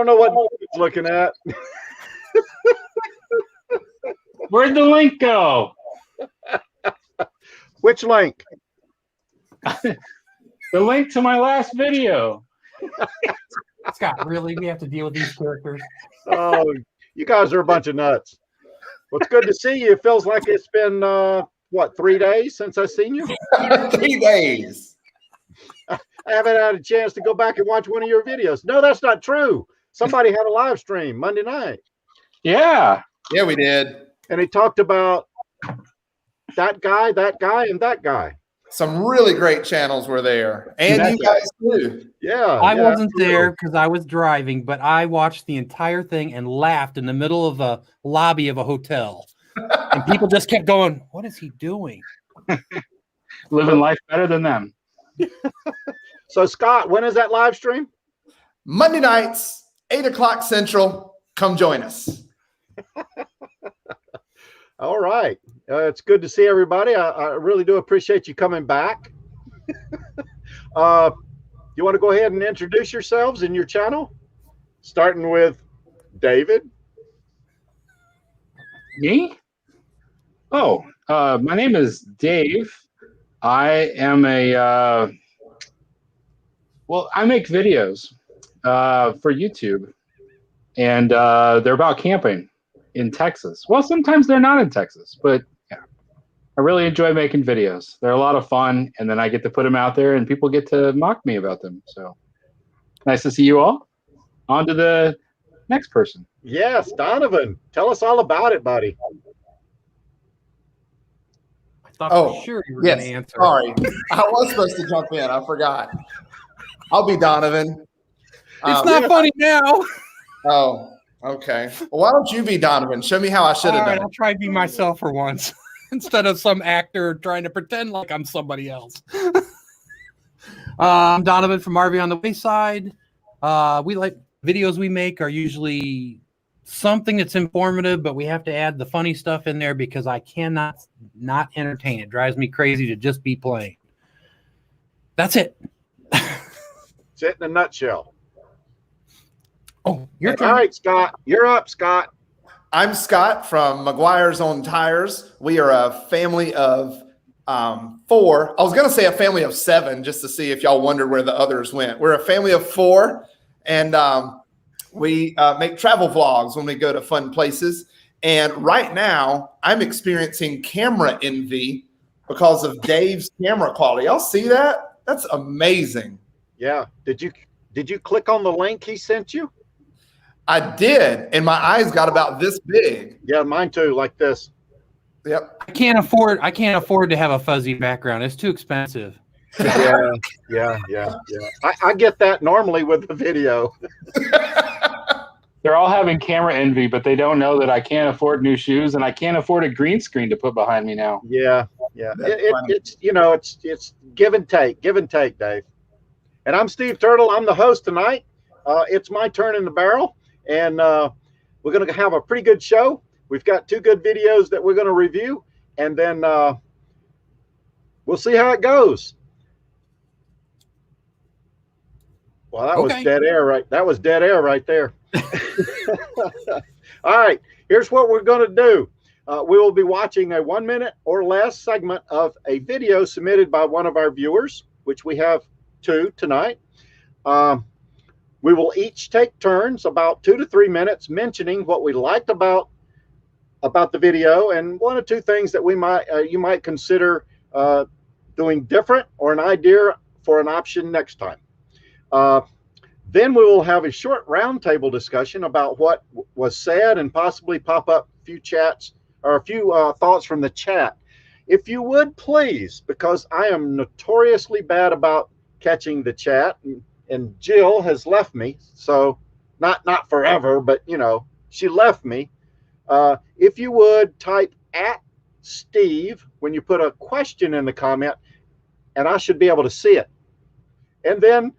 don't know what he's looking at. Where'd the link go? Which link? The link to my last video. Scott, really? We have to deal with these characters? Oh, you guys are a bunch of nuts. Well, it's good to see you. It feels like it's been, what, 3 days since I've seen you? 3 days. I haven't had a chance to go back and watch one of your videos. No, that's not true. Somebody had a live stream Monday night. Yeah. Yeah, we did. And he talked about that guy, and that guy. Some really great channels were there. And you guys too. Yeah. I wasn't there because I was driving, but I watched the entire thing and laughed in the middle of a lobby of a hotel. And people just kept going, what is he doing? Living life better than them. So, Scott, when is that live stream? Monday nights, 8 o'clock Central. Come join us. All right. It's good to see everybody. I really do appreciate you coming back. You want to go ahead and introduce yourselves and your channel? Starting with David. Me? Oh, my name is Dave. I am I make videos for YouTube, and they're about camping in Texas. Well, sometimes they're not in Texas, but yeah, I really enjoy making videos. They're a lot of fun, and then I get to put them out there, and people get to mock me about them. So nice to see you all. On to the next person. Yes, Donovan. Tell us all about it, buddy. I thought for sure you were going to answer. Sorry. I was supposed to jump in. I forgot. I'll be Donovan. It's not funny now. Oh, okay. Well, why don't you be Donovan? Show me how I should have done it. I'll try to be myself for once instead of some actor trying to pretend like I'm somebody else. I'm Donovan from RV on the Wayside. We like videos we make are usually something that's informative, but we have to add the funny stuff in there because I cannot not entertain. It drives me crazy to just be playing. That's it. It's it in a nutshell. Oh, your turn. All right, Scott. You're up, Scott. I'm Scott from McGuire's on Tires. We are a family of 4. I was going to say a family of 7 just to see if y'all wondered where the others went. We're a family of 4, and we make travel vlogs when we go to fun places. And right now, I'm experiencing camera envy because of Dave's camera quality. Y'all see that? That's amazing. Yeah. Did you click on the link he sent you? I did, and my eyes got about this big. Yeah, mine too, like this. Yep. I can't afford to have a fuzzy background. It's too expensive. Yeah. I get that normally with the video. They're all having camera envy, but they don't know that I can't afford new shoes and I can't afford a green screen to put behind me now. Yeah. It's it's give and take, Dave. And I'm Steve Turtle. I'm the host tonight. It's my turn in the barrel, and we're going to have a pretty good show. We've got 2 good videos that we're going to review, and then we'll see how it goes. Well, that was dead air, right? That was dead air right there. All right, here's what we're going to do. We will be watching a 1-minute or less segment of a video submitted by one of our viewers, which we have 2 tonight. We will each take turns about 2 to 3 minutes mentioning what we liked about the video and 1 or 2 things that we might you might consider doing different or an idea for an option next time. Then we will have a short roundtable discussion about what was said and possibly pop up a few chats or a few thoughts from the chat. If you would please, because I am notoriously bad about catching the chat, and Jill has left me, so not forever, but you know, she left me. If you would type @Steve when you put a question in the comment, and I should be able to see it. And then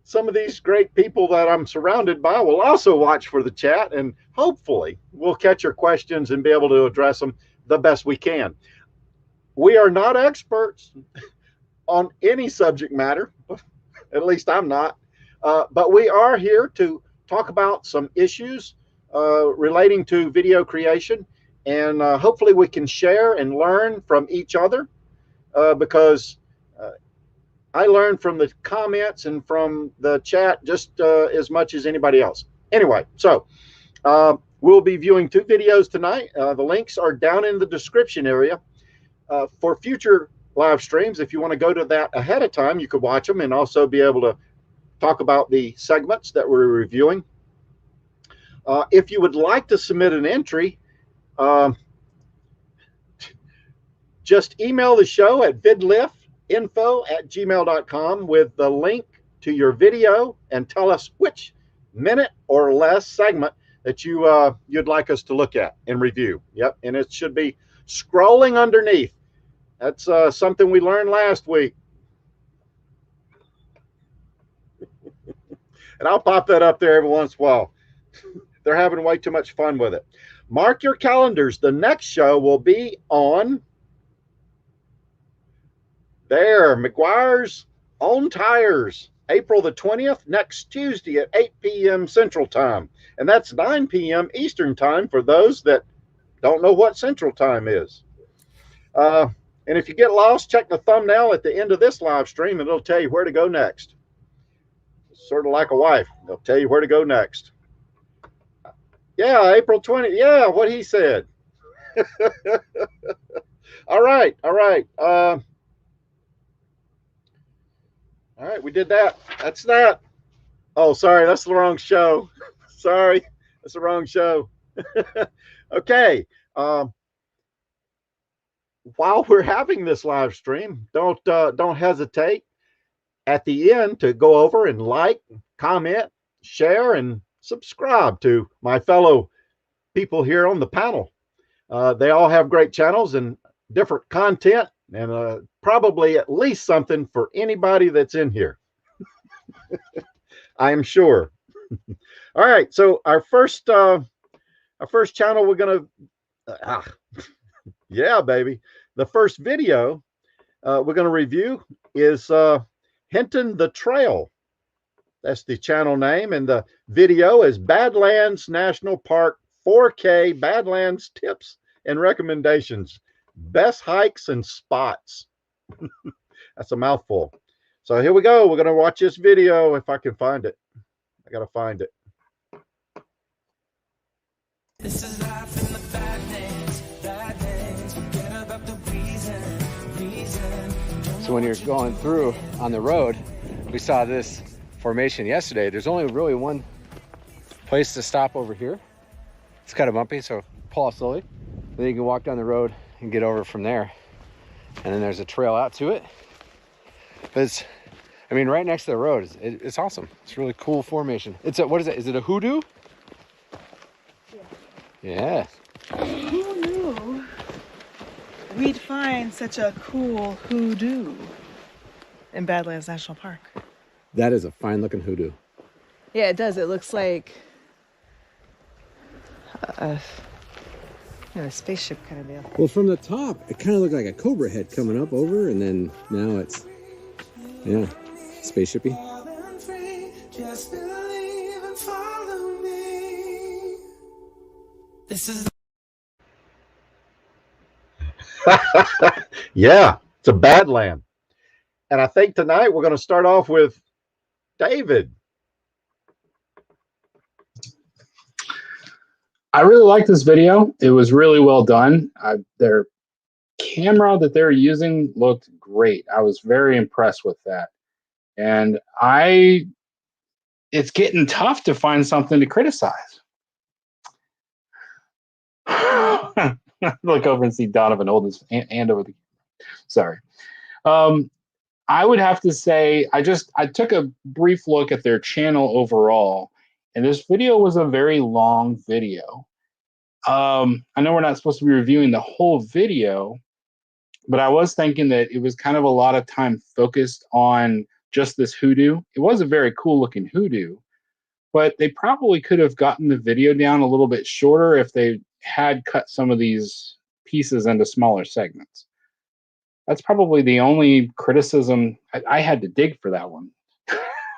some of these great people that I'm surrounded by will also watch for the chat, and hopefully we'll catch your questions and be able to address them the best we can. We are not experts on any subject matter, at least I'm not, but we are here to talk about some issues relating to video creation, and hopefully we can share and learn from each other, because I learn from the comments and from the chat just as much as anybody else. Anyway, so we'll be viewing 2 videos tonight. The links are down in the description area. For future live streams, if you want to go to that ahead of time, you could watch them and also be able to talk about the segments that we're reviewing. If you would like to submit an entry, just email the show at vidliftinfo@gmail.com with the link to your video and tell us which minute or less segment that you'd like us to look at and review. Yep, and it should be scrolling underneath. That's something we learned last week. And I'll pop that up there every once in a while. They're having way too much fun with it. Mark your calendars. The next show will be on there, McGuire's On Tires, April the 20th, next Tuesday at 8 p.m. Central Time. And that's 9 p.m. Eastern Time for those that don't know what Central Time is. And if you get lost, check the thumbnail at the end of this live stream and it'll tell you where to go next. Sort of like a wife. They'll tell you where to go next. Yeah, April 20th. Yeah, what he said. All right. All right. All right, we did that. That's that. Oh, sorry, that's the wrong show. Sorry, that's the wrong show. Okay. While we're having this live stream, don't hesitate at the end to go over and like, comment, share, and subscribe to my fellow people here on the panel. They all have great channels and different content, and probably at least something for anybody that's in here. I am sure. All right, so our first channel we're gonna yeah, baby. The first video we're gonna review is Hinton the Trail. That's the channel name, and the video is Badlands National Park 4K Badlands Tips and Recommendations. Best hikes and spots. That's a mouthful. So here we go. We're going to watch this video if I can find it. I got to find it. This is life in the Badlands, Badlands. Forget about the reason. So when you're going through on the road, we saw this formation yesterday. There's only really one place to stop over here. It's kind of bumpy, so pull off slowly. Then you can walk down the road and get over from there. And then there's a trail out to it. But it's, I mean, right next to the road. It's awesome. It's a really cool formation. It's a, what is it? Is it a hoodoo? Yeah. Who knew we'd find such a cool hoodoo in Badlands National Park? That is a fine looking hoodoo. Yeah, it does. It looks like a spaceship kind of deal. Well, from the top, it kind of looked like a cobra head coming up over, and then now it's, yeah, spaceshipy. Just believe and follow me. This is Yeah, it's a Badland. And I think tonight we're going to start off with David. I really like this video. It was really well done. Their camera that they're using looked great. I was very impressed with that. And it's getting tough to find something to criticize. Look over and see Donovan hold his hand over the, sorry. I would have to say, I took a brief look at their channel overall, and this video was a very long video. I know we're not supposed to be reviewing the whole video, but I was thinking that it was kind of a lot of time focused on just this hoodoo. It was a very cool looking hoodoo, but they probably could have gotten the video down a little bit shorter if they had cut some of these pieces into smaller segments. That's probably the only criticism. I had to dig for that one.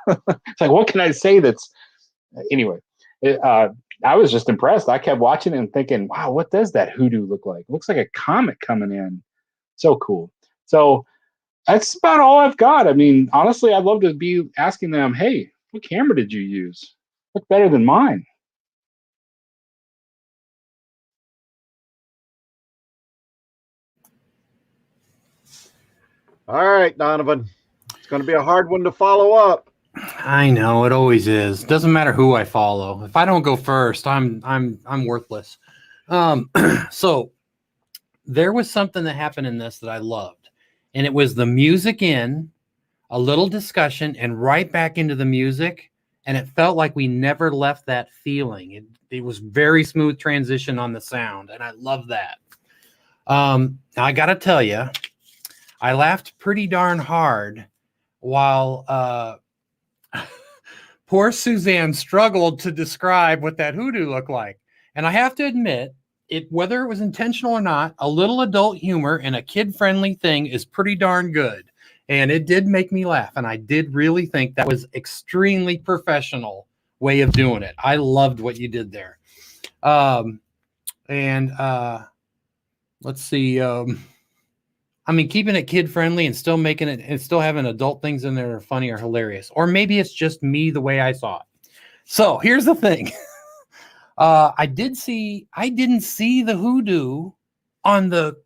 It's like, what can I say that's Anyway, I was just impressed. I kept watching it and thinking, wow, what does that hoodoo look like? It looks like a comet coming in. So cool. So that's about all I've got. I mean, honestly, I'd love to be asking them, hey, what camera did you use? Look better than mine. All right, Donovan. It's going to be a hard one to follow up. I know it always is. Doesn't matter who I follow. If I don't go first, I'm worthless. So there was something that happened in this that I loved, and it was the music in, a little discussion, and right back into the music, and it felt like we never left that feeling. It was very smooth transition on the sound, and I love that. Now I got to tell you, I laughed pretty darn hard while poor Suzanne struggled to describe what that hoodoo looked like. And I have to admit, whether it was intentional or not, a little adult humor and a kid-friendly thing is pretty darn good. And it did make me laugh. And I did really think that was extremely professional way of doing it. I loved what you did there. Let's see. I mean, keeping it kid-friendly and still making it and still having adult things in there that are funny or hilarious. Or maybe it's just me the way I saw it. So here's the thing. I didn't see the hoodoo on the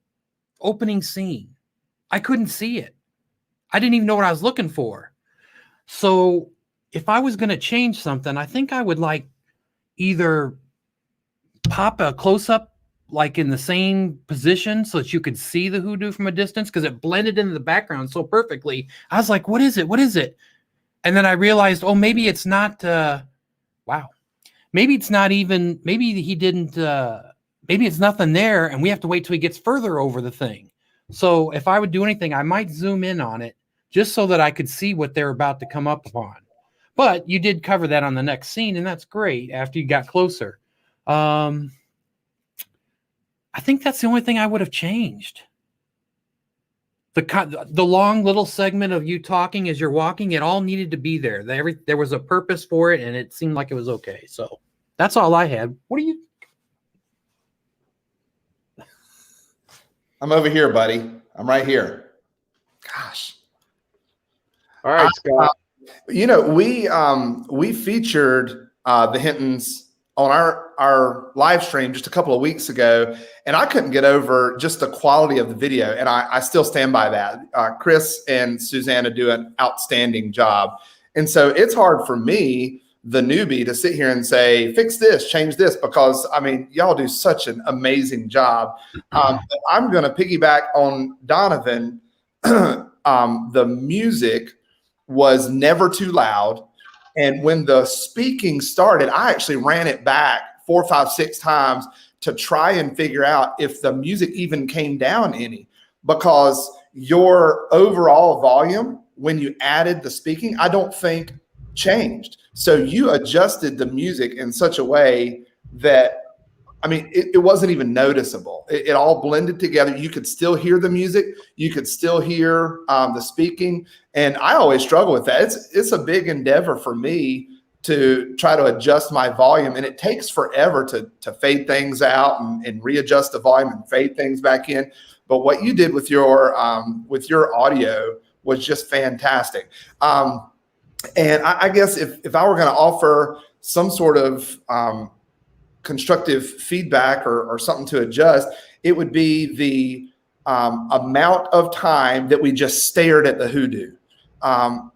opening scene. I couldn't see it. I didn't even know what I was looking for. So if I was going to change something, I think I would like either pop a close-up like in the same position so that you could see the hoodoo from a distance, because it blended into the background so perfectly. I was like, what is it? What is it? And then I realized, oh, maybe it's not, wow. Maybe it's not even, maybe he didn't, maybe it's nothing there and we have to wait till he gets further over the thing. So if I would do anything, I might zoom in on it just so that I could see what they're about to come up upon. But you did cover that on the next scene, and that's great after you got closer. I think that's the only thing I would have changed. The long little segment of you talking as you're walking, it all needed to be there. There was a purpose for it, and it seemed like it was okay. So that's all I had. What are you? I'm over here, buddy. I'm right here. Gosh. All right, Scott. You know, we featured the Hintons on our live stream just a couple of weeks ago, and I couldn't get over just the quality of the video, and I still stand by that. Chris and Susanna do an outstanding job, and so it's hard for me, the newbie, to sit here and say, fix this, change this, because, I mean, y'all do such an amazing job. I'm going to piggyback on Donovan. The music was never too loud. And when the speaking started, I actually ran it back 4, 5, 6 times to try and figure out if the music even came down any, because your overall volume, when you added the speaking, I don't think changed. So you adjusted the music in such a way that, I mean, it wasn't even noticeable. It all blended together. You could still hear the music. You could still hear the speaking. And I always struggle with that. It's a big endeavor for me to try to adjust my volume. And it takes forever to fade things out and readjust the volume and fade things back in. But what you did with your audio was just fantastic. And I guess if I were going to offer some sort of constructive feedback or something to adjust, it would be the amount of time that we just stared at the hoodoo.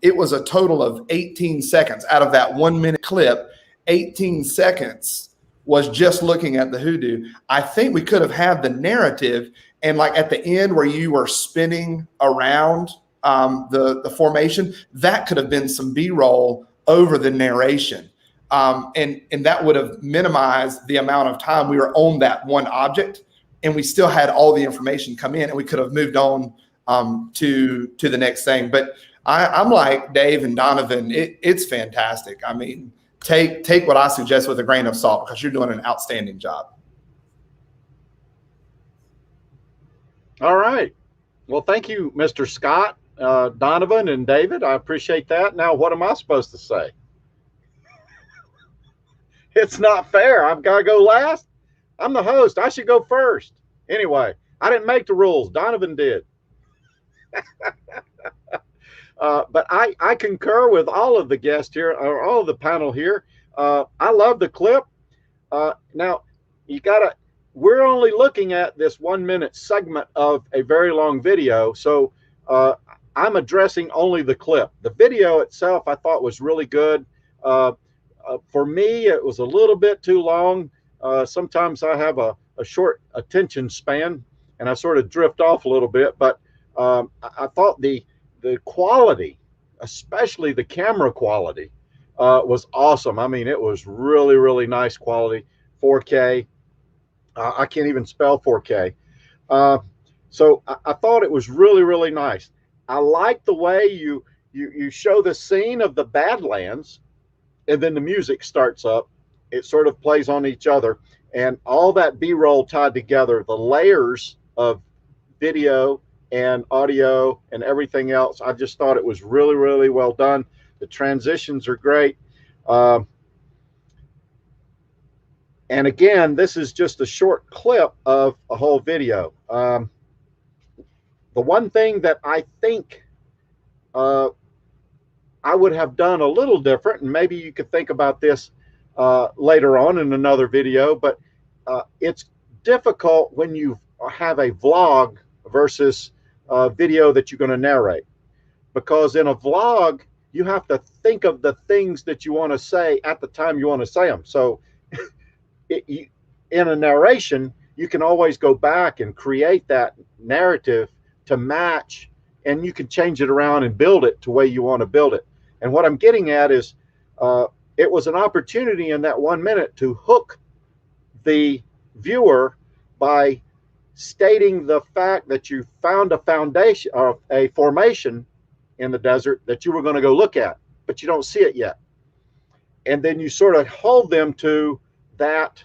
It was a total of 18 seconds out of that 1 minute clip. 18 seconds was just looking at the hoodoo. I think we could have had the narrative, and like at the end where you were spinning around the formation, that could have been some B-roll over the narration. And that would have minimized the amount of time we were on that one object, and we still had all the information come in, and we could have moved on to the next thing. But I'm like Dave and Donovan, it's fantastic. I mean, take what I suggest with a grain of salt, because you're doing an outstanding job. All right. Well, thank you, Mr. Scott, Donovan, and David. I appreciate that. Now, what am I supposed to say? It's not fair. I've got to go last. I'm the host. I should go first. Anyway, I didn't make the rules. Donovan did. But I concur with all of the guests here, or all of the panel here. I love the clip. Now, we're only looking at this 1 minute segment of a very long video. So I'm addressing only the clip. The video itself, I thought was really good. For me, it was a little bit too long. Sometimes I have a short attention span and I sort of drift off a little bit, but I thought the quality, especially the camera quality, was awesome. I mean, it was really, really nice quality, 4K. I can't even spell 4K. So I thought it was really, really nice. I like the way you show the scene of the Badlands, and then the music starts up. It sort of plays on each other, and all that B-roll tied together, the layers of video and audio and everything else. I just thought it was really, really well done. The transitions are great. And again, this is just a short clip of a whole video. The one thing that I think I would have done a little different, and maybe you could think about this later on in another video, but it's difficult when you have a vlog versus a video that you're going to narrate. Because in a vlog, you have to think of the things that you want to say at the time you want to say them. So in a narration, you can always go back and create that narrative to match, and you can change it around and build it to the way you want to build it. And what I'm getting at is it was an opportunity in that 1 minute to hook the viewer by stating the fact that you found a foundation or a formation in the desert that you were going to go look at, but you don't see it yet. And then you sort of hold them to that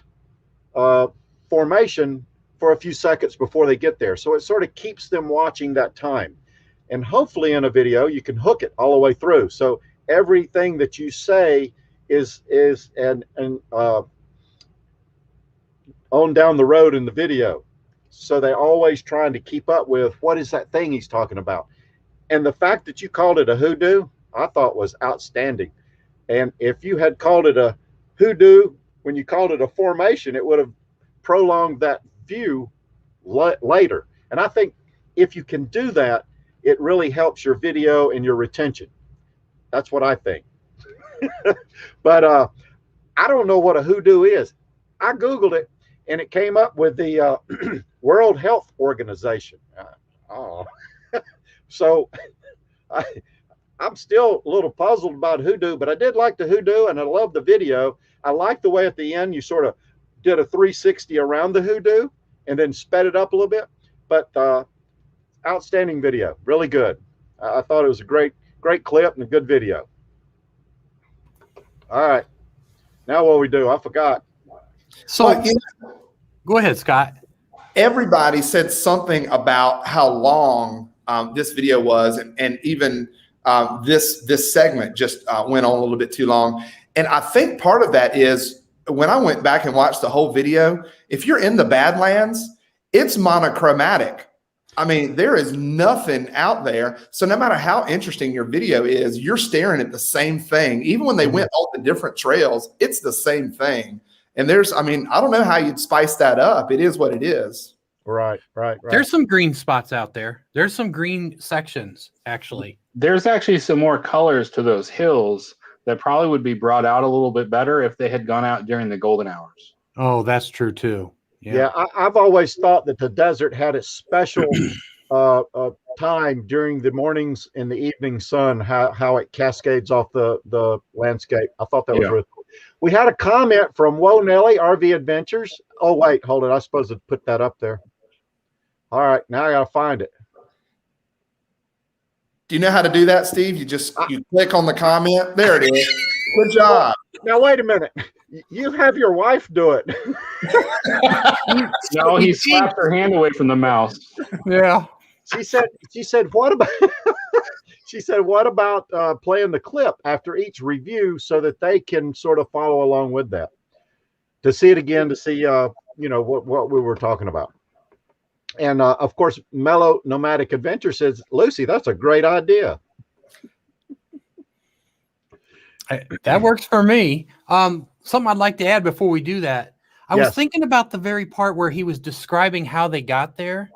formation for a few seconds before they get there. So it sort of keeps them watching that time. And hopefully in a video, you can hook it all the way through. So everything that you say is on down the road in the video. So they're always trying to keep up with what is that thing he's talking about. And the fact that you called it a hoodoo, I thought was outstanding. And if you had called it a hoodoo when you called it a formation, it would have prolonged that view later. And I think if you can do that, it really helps your video and your retention. That's what I think. But I don't know what a hoodoo is. I Googled it, and it came up with the World Health Organization. So I'm still a little puzzled about hoodoo, but I did like the hoodoo, and I love the video. I like the way at the end you sort of did a 360 around the hoodoo and then sped it up a little bit. But outstanding video, really good. I thought it was a great clip and a good video. All right, now what we do? I forgot. So go ahead, Scott. Everybody said something about how long this video was, and even this segment just went on a little bit too long. And I think part of that is when I went back and watched the whole video, if you're in the Badlands, it's monochromatic. I mean, there is nothing out there. So no matter how interesting your video is, you're staring at the same thing. Even when they went all the different trails, it's the same thing. And I mean, I don't know how you'd spice that up. It is what it is. Right. There's some green spots out there. There's some green sections, actually. There's actually some more colors to those hills that probably would be brought out a little bit better if they had gone out during the golden hours. Oh, that's true too. Yeah, I've always thought that the desert had a special time during the mornings and the evening sun, how it cascades off the landscape. I thought that was really cool. We had a comment from Whoa Nelly, RV Adventures. Oh, wait, hold it. I was supposed to put that up there. All right, now I got to find it. Do you know how to do that, Steve? You click on the comment. There it is. Good job. Now, wait a minute. You have your wife do it. No, he slapped her hand away from the mouse. Yeah. She said, what about she said, what about playing the clip after each review so that they can sort of follow along with that? to see it again, to see what we were talking about. And of course, Mellow Nomadic Adventure says, Lucy, that's a great idea. That works for me. Something I'd like to add before we do that. I was thinking about the very part where he was describing how they got there.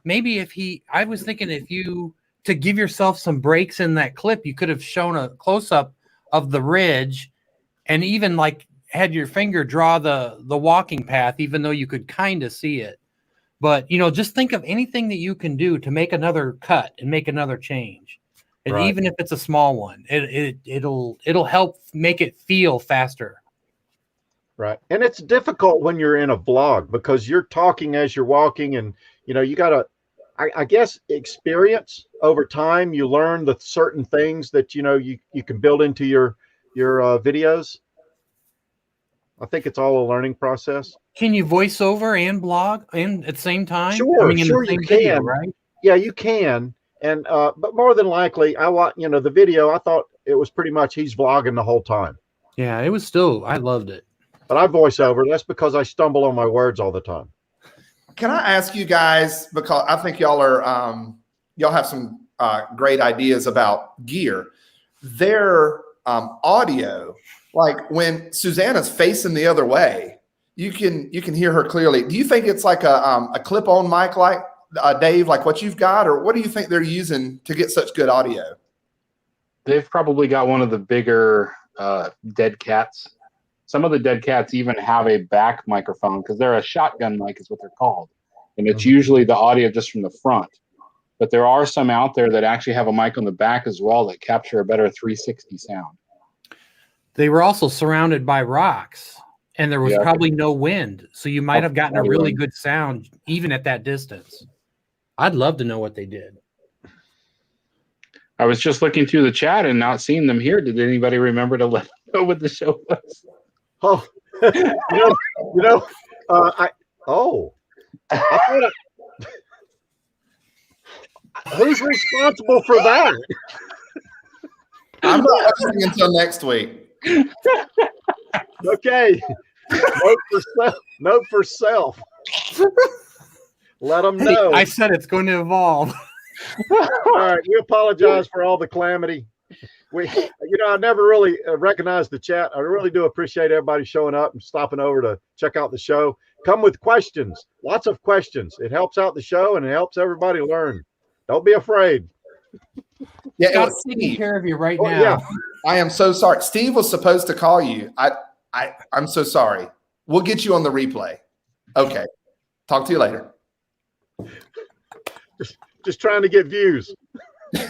Maybe I was thinking to give yourself some breaks in that clip, you could have shown a close up of the ridge and even like had your finger draw the walking path, even though you could kind of see it. But, just think of anything that you can do to make another cut and make another change. And Right. even if it's a small one, it'll help make it feel faster. Right. And it's difficult when you're in a vlog because you're talking as you're walking, and you got to, I guess, experience over time. You learn the certain things that you can build into your videos. I think it's all a learning process. Can you voice over and blog and at the same time? Sure, in sure the same you video, can. right? Yeah, you can. And but more than likely, I watch the video. I thought it was pretty much he's vlogging the whole time. Yeah, it was still. I loved it. But I voice over. That's because I stumble on my words all the time. Can I ask you guys, because I think y'all have some great ideas about gear. Their audio, like when Susanna's facing the other way, you can hear her clearly. Do you think it's like a clip-on mic, like Dave, like what you've got, or what do you think they're using to get such good audio? They've probably got one of the bigger dead cats. Some of the dead cats even have a back microphone because they're a shotgun mic is what they're called. And it's usually the audio just from the front. But there are some out there that actually have a mic on the back as well that capture a better 360 sound. They were also surrounded by rocks, and there was probably no wind. So you might have gotten a really good sound even at that distance. I'd love to know what they did. I was just looking through the chat and not seeing them here. Did anybody remember to let them know what the show was? Oh, who's responsible for that? I'm not listening until next week. Okay. Note for self. Let them know. I said it's going to evolve. All right. We apologize for all the calamity. I never really recognized the chat. I really do appreciate everybody showing up and stopping over to check out the show. Come with questions, lots of questions. It helps out the show and it helps everybody learn. Don't be afraid. Yeah, Scott's taking care of you right now. Yeah. I am so sorry. Steve was supposed to call you. I'm so sorry. We'll get you on the replay. Okay. Talk to you later. Just trying to get views. Don't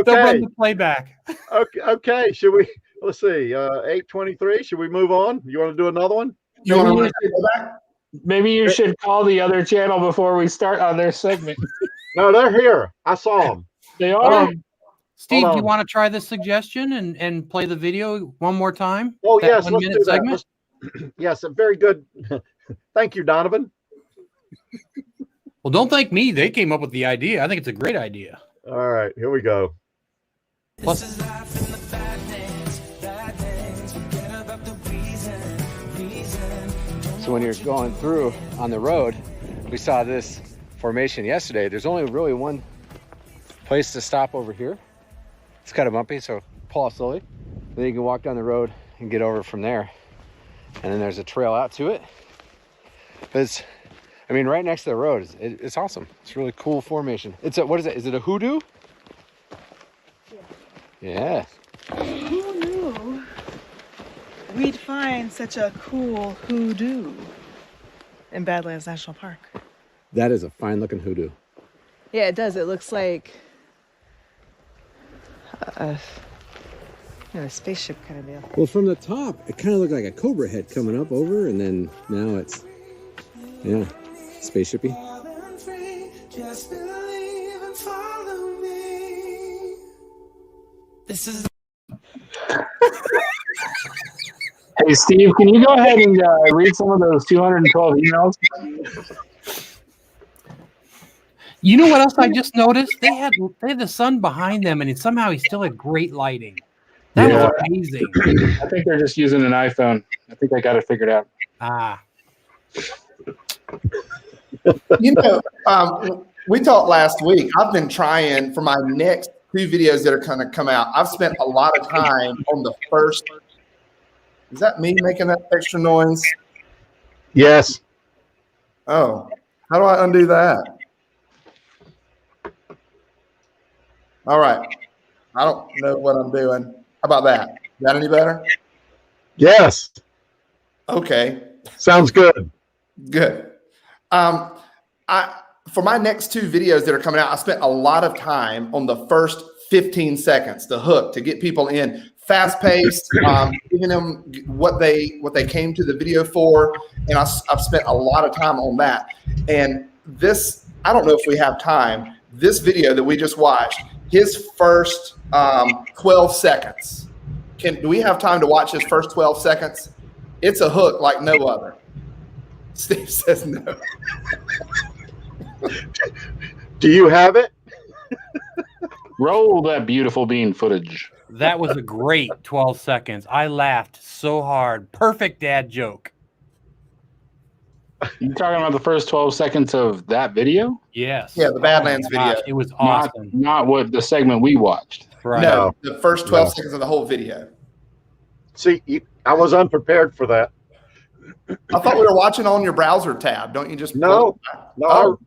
run Okay. the playback. Okay. Should we? Let's see. 8:23. Should we move on? You want to do another one? You want to go back? Maybe you should call the other channel before we start on their segment. No, they're here. I saw them. They are. Steve, Hold do you on. want to try this suggestion and play the video one more time? Oh, That yes. 1 Let's minute do that. segment? Yes. Very good. Thank you, Donovan. Well, don't thank me. They came up with the idea. I think it's a great idea. All right. Here we go. Plus, This is life in the bad things. Forget about the reason. So when you're going through on the road, we saw this formation yesterday. There's only really one place to stop over here. It's kind of bumpy, so pull off slowly. Then you can walk down the road and get over from there. And then there's a trail out to it. But right next to the road. It's awesome. It's a really cool formation. It's what is it? Is it a hoodoo? Yeah. Who knew we'd find such a cool hoodoo in Badlands National Park? That is a fine looking hoodoo. Yeah, it does. It looks like a spaceship kind of deal. Well, from the top, it kind of looked like a cobra head coming up over, and then now it's, spaceshipy. Just believe and follow me. This is Hey, Steve, can you go ahead and read some of those 212 emails? you know what else I just noticed? They had the sun behind them, and somehow he still had great lighting. That Yeah. was amazing. I think they're just using an iPhone. I think I got it figured out. You know, we talked last week. I've been trying for my next 2 videos that are going to come out. I've spent a lot of time on the first. Is that me making that extra noise? Yes. Oh, how do I undo that? All right. I don't know what I'm doing. How about that? Is that any better? Yes. Okay. Sounds good. Good. For my next 2 videos that are coming out, I spent a lot of time on the first 15 seconds, the hook, to get people in, fast paced, giving them what they came to the video for, and I've spent a lot of time on that. And this, I don't know if we have time. This video that we just watched, his first 12 seconds. Do we have time to watch his first 12 seconds? It's a hook like no other. Steve says no. Do you have it? Roll that beautiful bean footage. That was a great 12 seconds. I laughed so hard. Perfect dad joke. You talking about the first 12 seconds of that video? Yes. Yeah, the Badlands Oh my gosh, video. it was awesome. Not what the segment we watched. Right. No, the first 12 seconds of the whole video. See, I was unprepared for that. I thought we were watching on your browser tab. Don't you just No, Oh.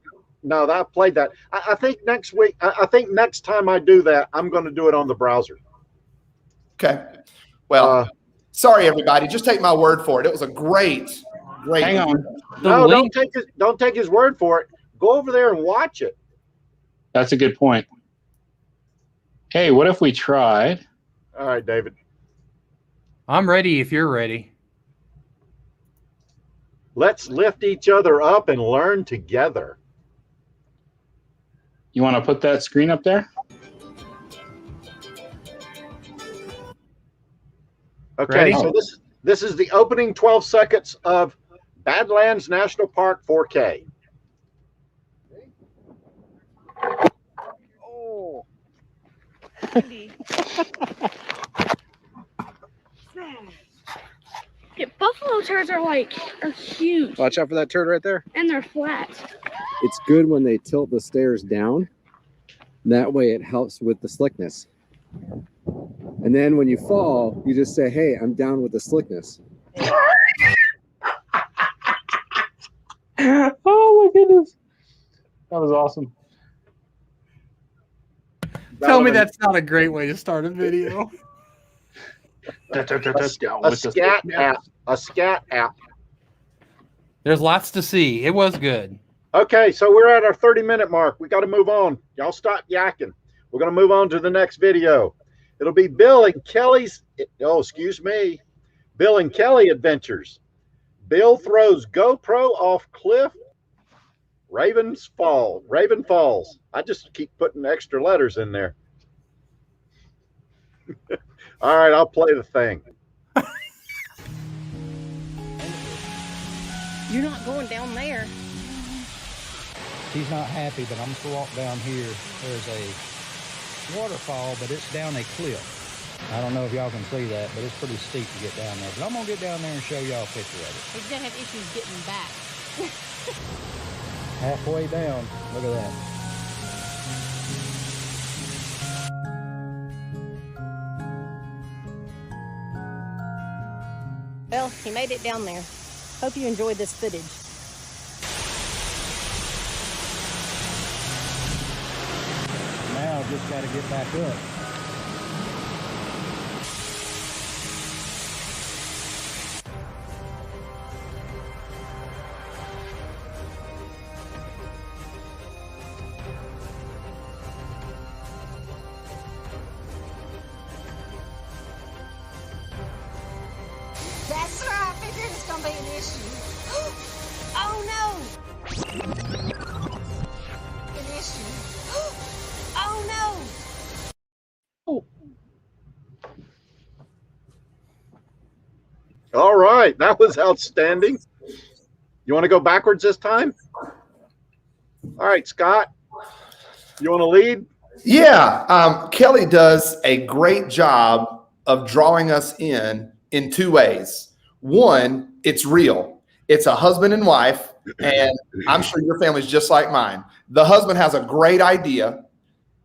no, I played that. I think next week. I think next time I do that, I'm going to do it on the browser. Okay. Well, sorry everybody. Just take my word for it. It was a great. Hang on. No, don't take his word for it. Go over there and watch it. That's a good point. Hey, what if we tried? All right, David. I'm ready if you're ready. Let's lift each other up and learn together. You want to put that screen up there? Okay, Ready? so this is the opening 12 seconds of Badlands National Park 4K. Oh. Yeah, buffalo turds are huge Watch out for that turd right there. and they're flat. It's good when they tilt the stairs down. That way it helps with the slickness. And then when you fall, you just say, hey, I'm down with the slickness. Oh my goodness. That was awesome. Tell me that's not a great way to start a video. A scat app. A scat app. There's lots to see. It was good. Okay, so we're at our 30-minute mark. We got to move on. Y'all stop yakking. We're going to move on to the next video. It'll be Bill and Kelly's, Bill and Kelly adventures. Bill throws GoPro off cliff. Raven Falls. I just keep putting extra letters in there. All right, I'll play the thing. You're not going down there. She's not happy, but I'm going to walk down here. There's a waterfall, but it's down a cliff. I don't know if y'all can see that, but it's pretty steep to get down there. But I'm going to get down there and show y'all a picture of it. He's going to have issues getting back. Halfway down. Look at that. Well, he made it down there. Hope you enjoyed this footage. Now I've just got to get back up. That's right. I figured it's going to be an issue. Oh, no. An issue. Oh, no. All right, that was outstanding. You want to go backwards this time? All right, Scott, you want to lead? Yeah, Kelly does a great job of drawing us in two ways. One, it's real. It's a husband and wife, and I'm sure your family's just like mine. The husband has a great idea,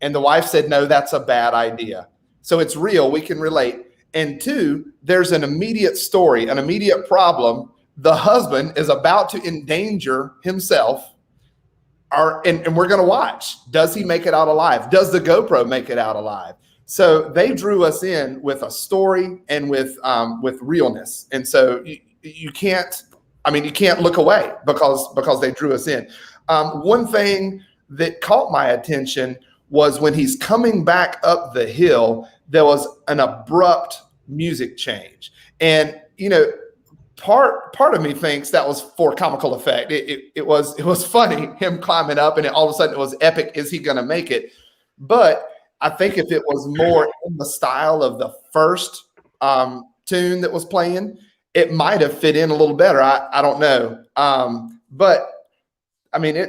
and the wife said, no, that's a bad idea. So it's real. We can relate. And two, there's an immediate story, an immediate problem. The husband is about to endanger himself, and we're going to watch. Does he make it out alive? Does the GoPro make it out alive? So they drew us in with a story and with realness. And so you can't look away because they drew us in. One thing that caught my attention was when he's coming back up the hill, there was an abrupt music change. And, part of me thinks that was for comical effect. It was funny, him climbing up, and all of a sudden it was epic. Is he going to make it? But I think if it was more in the style of the first tune that was playing, it might have fit in a little better. I don't know. But I mean,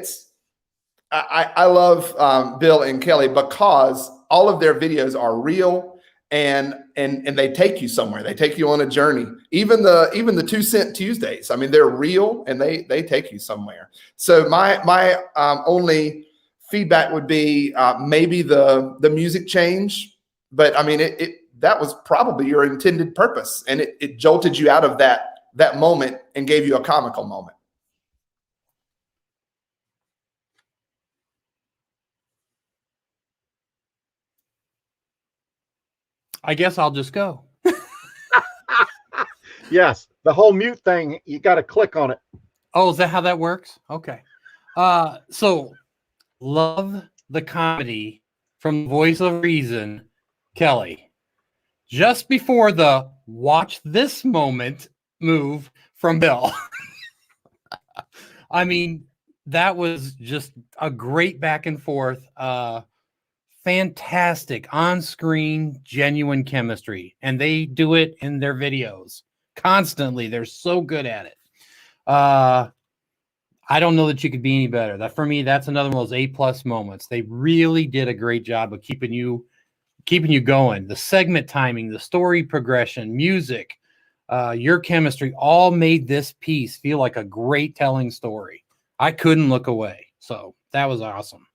I love Bill and Kelly because all of their videos are real and they take you somewhere. They take you on a journey. Even the 2 Cent Tuesdays. I mean, they're real and they take you somewhere. So my only feedback would be maybe the music change, but I mean that was probably your intended purpose, and it jolted you out of that moment and gave you a comical moment. I guess I'll just go. Yes, the whole mute thing, you got to click on it. Oh, is that how that works? Okay. So love the comedy from Voice of Reason, Kelly. Just before the watch this moment move from Bill. I mean, that was just a great back and forth. Fantastic on-screen, genuine chemistry. And they do it in their videos constantly. They're so good at it. I don't know that you could be any better. That for me, that's another one of those A+ moments. They really did a great job of keeping you going. The segment timing, the story progression, music, your chemistry all made this piece feel like a great telling story. I couldn't look away. So that was awesome.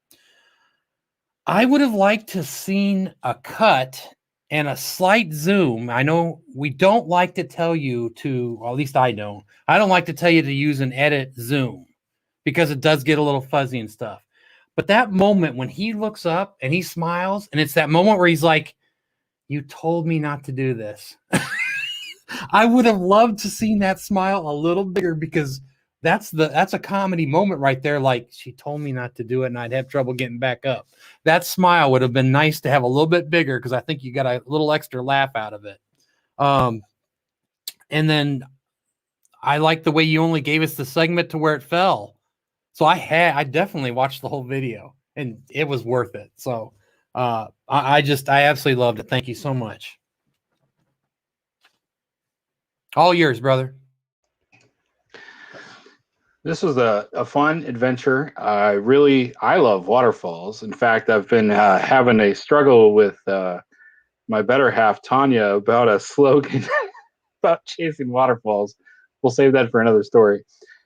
I would have liked to have seen a cut and a slight zoom. I know we don't like to tell you to, or at least I don't. I don't like to tell you to use an edit zoom because it does get a little fuzzy and stuff. But that moment when he looks up and he smiles, and it's that moment where he's like, you told me not to do this. I would have loved to seen that smile a little bigger because that's a comedy moment right there. Like, she told me not to do it and I'd have trouble getting back up. That smile would have been nice to have a little bit bigger because I think you got a little extra laugh out of it. And then I like the way you only gave us the segment to where it fell. So I definitely watched the whole video and it was worth it. So I absolutely loved it. Thank you so much. All yours, brother. This was a fun adventure. I love waterfalls. In fact, I've been having a struggle with my better half, Tanya, about a slogan about chasing waterfalls. We'll save that for another story.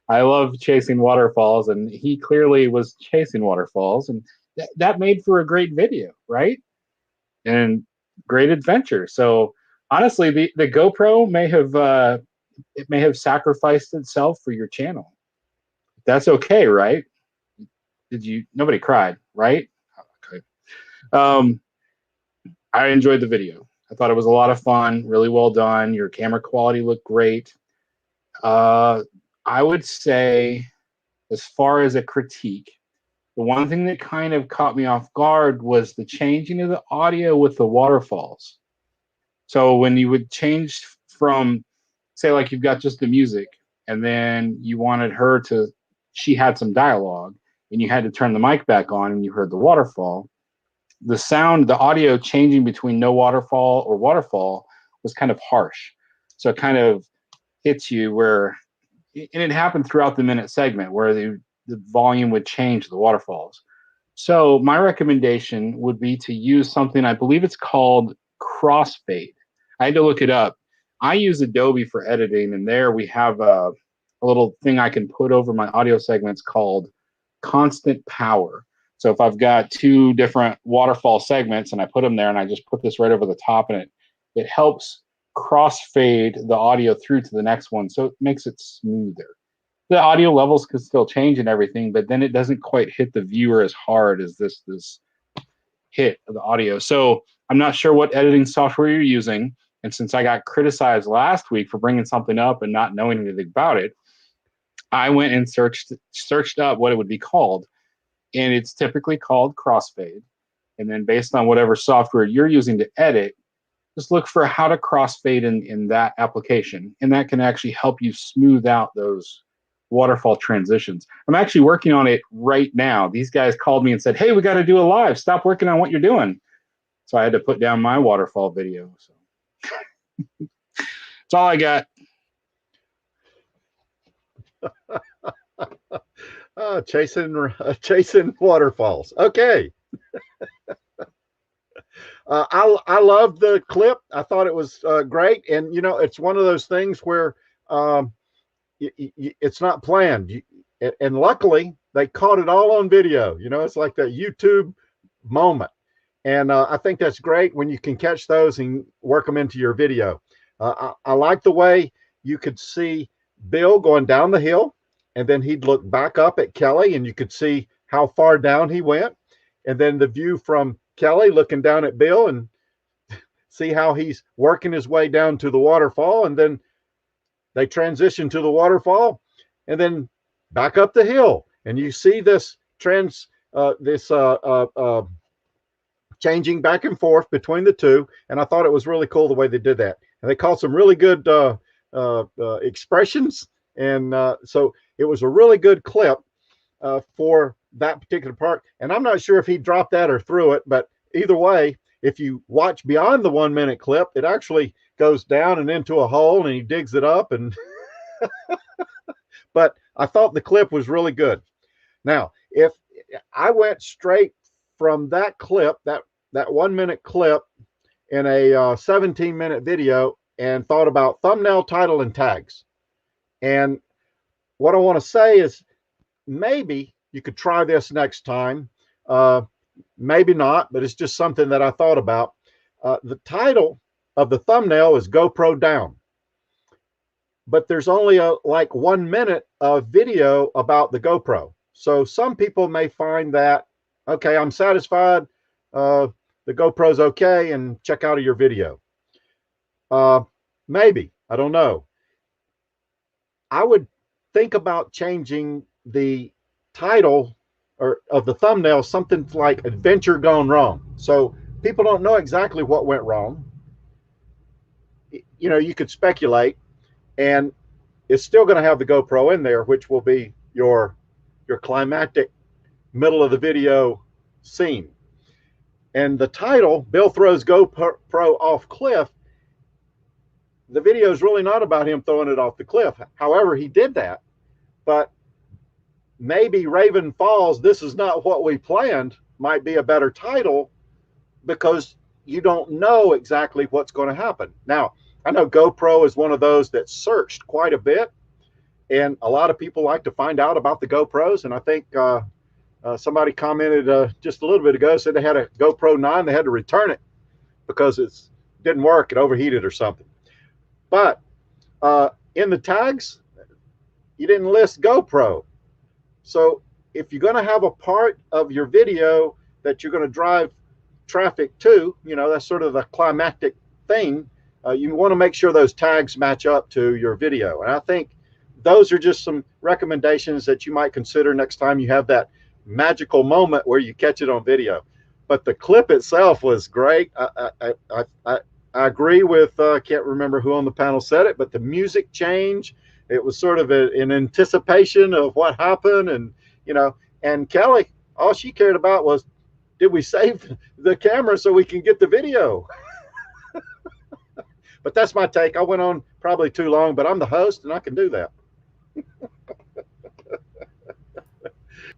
I love chasing waterfalls, and he clearly was chasing waterfalls, and that made for a great video, right? And great adventure. So honestly, the GoPro may have sacrificed itself for your channel. That's okay, right? Nobody cried, right? Okay. I enjoyed the video. I thought it was a lot of fun, really well done. Your camera quality looked great. I would say, as far as a critique, the one thing that kind of caught me off guard was the changing of the audio with the waterfalls. So when you would change from, say, like you've got just the music, and then you wanted she had some dialogue, and you had to turn the mic back on, and you heard the waterfall. The audio changing between no waterfall or waterfall was kind of harsh. So it kind of hits you where, and it happened throughout the minute segment where the volume would change the waterfalls. So my recommendation would be to use something, I believe it's called crossfade. I had to look it up. I use Adobe for editing, and there we have a little thing I can put over my audio segments called constant power. So if I've got two different waterfall segments and I put them there and I just put this right over the top, and it helps crossfade the audio through to the next one. So it makes it smoother. The audio levels can still change and everything, but then it doesn't quite hit the viewer as hard as this hit of the audio. So I'm not sure what editing software you're using. And since I got criticized last week for bringing something up and not knowing anything about it, I went and searched up what it would be called. And it's typically called crossfade. And then based on whatever software you're using to edit, just look for how to crossfade in that application. And that can actually help you smooth out those waterfall transitions. I'm actually working on it right now. These guys called me and said, hey, we got to do a live. Stop working on what you're doing. So I had to put down my waterfall video. So that's all I got. Chasing waterfalls. Okay. I loved the clip. I thought it was great. And, you know, it's one of those things where it's not planned. And luckily, they caught it all on video. You know, it's like that YouTube moment. And I think that's great when you can catch those and work them into your video. I like the way you could see Bill going down the hill, and then he'd look back up at Kelly, and you could see how far down he went. And then the view from Kelly looking down at Bill and see how he's working his way down to the waterfall. And then they transition to the waterfall and then back up the hill. And you see this changing back and forth between the two. And I thought it was really cool the way they did that. And they called some really good expressions. And so it was a really good clip for that particular part. And I'm not sure if he dropped that or threw it, but either way, if you watch beyond the 1 minute clip, it actually goes down and into a hole and he digs it up. And but I thought the clip was really good. Now, if I went straight from that clip, that 1 minute clip in a 17-minute video and thought about thumbnail, title, and tags. And what I want to say is maybe you could try this next time. Maybe not, but it's just something that I thought about. The title of the thumbnail is GoPro down. But there's only like 1 minute of video about the GoPro. So some people may find that, okay, I'm satisfied. The GoPro's okay, and check out of your video. Maybe, I don't know. I would think about changing the title or of the thumbnail, something like adventure gone wrong. So people don't know exactly what went wrong. You know, you could speculate, and it's still going to have the GoPro in there, which will be your climactic middle of the video scene. And the title, Bill throws GoPro off cliff. The video is really not about him throwing it off the cliff. However, he did that. But maybe Raven Falls, this is not what we planned, might be a better title because you don't know exactly what's going to happen. Now, I know GoPro is one of those that searched quite a bit, and a lot of people like to find out about the GoPros. And I think somebody commented just a little bit ago, said they had a GoPro 9, they had to return it because it didn't work, it overheated or something. But in the tags, you didn't list GoPro. So if you're going to have a part of your video that you're going to drive traffic to, you know, that's sort of the climactic thing, you want to make sure those tags match up to your video. And I think those are just some recommendations that you might consider next time you have that magical moment where you catch it on video. But the clip itself was great. I agree with, can't remember who on the panel said it, but the music change, it was sort of an anticipation of what happened. And, you know, and Kelly, all she cared about was, did we save the camera so we can get the video? But that's my take. I went on probably too long, but I'm the host and I can do that.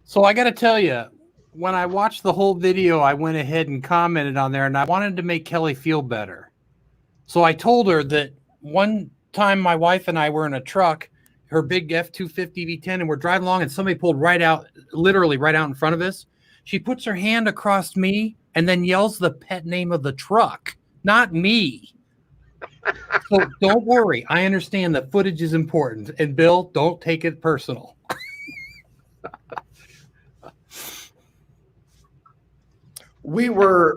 So I got to tell you, when I watched the whole video, I went ahead and commented on there, and I wanted to make Kelly feel better. So I told her that one time my wife and I were in a truck, her big F-250 V10, and we're driving along and somebody pulled right out, literally right out in front of us. She puts her hand across me and then yells the pet name of the truck, not me. So don't worry. I understand that footage is important. And Bill, don't take it personal. We were,